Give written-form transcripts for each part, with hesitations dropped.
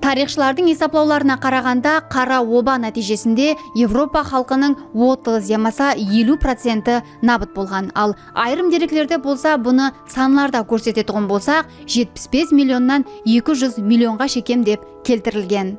Тарихшылардың есаплауларына қарағанда, қара оба нәтижесінде Европа халқының 30 ямаса 50% набыт болған. Ал айрым деректерде болса, бұны санларда көрсететін болсақ, 75 миллионнан 200 миллионға шекем деп келтірілген.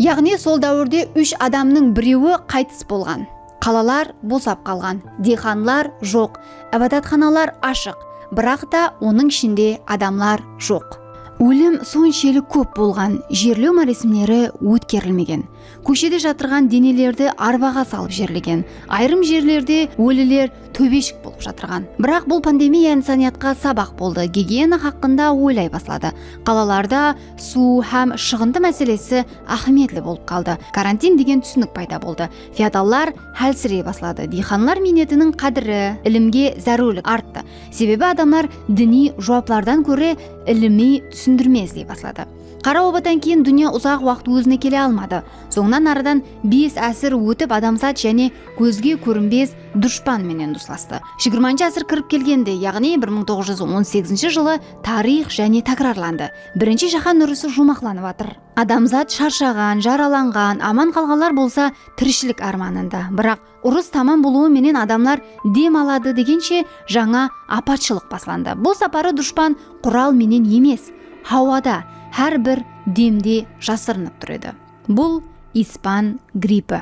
Яғни сол дәуірде 3 адамның біреуі қайтыс болған. Қалалар босап қалған, диханлар жоқ, әбадатханалар ашық, бірақ та оның ішінде адамлар жоқ. Өлім соншелік көп болған, жерлеу марасымдері өткерілмеген. Көшеде жатырған денелерді арбаға салып жерлеген. Айрым жерлерде өлілер төбешік болып жатырған. Бірақ бұл пандемия инсаниятқа сабақ болды. Гигиена хақында ойлай бастады. Қалаларда су һәм шығынды мәселесі ахметлі болып қалды. Карантин деген түсінік пайда болды. Феодаллар әлсірей бастады. Диханлар минетінің қадірі, ілімге зәрулік артты. Себебі адамдар діни жауаплардан көре іліми түсіндірме іздей бастады. Қара обадан кейін дүние ұзақ уақыт өзіне келе алмады. Соңынан арадан 5 әсір өтіп, адамзат және көзге көрінбес дұшпан менен дұсласты. 20 ғасыр кіріп келгенде, яғни 1918 жылы тарих және такрарланды. Бірінші жаһан ұрысы жұмақланып жатыр. Адамзат шаршаған, жараланған, аман қалғандар болса тіршілік арманында. Бірақ ұрыс тамам болуы менен адамлар дем алады дегенше жаңа апатшылық басланды. Бұл сапары дұшпан құрал менен емес, хауада, әрбір демде жасырынып тұр еді. Бұл испан грипі.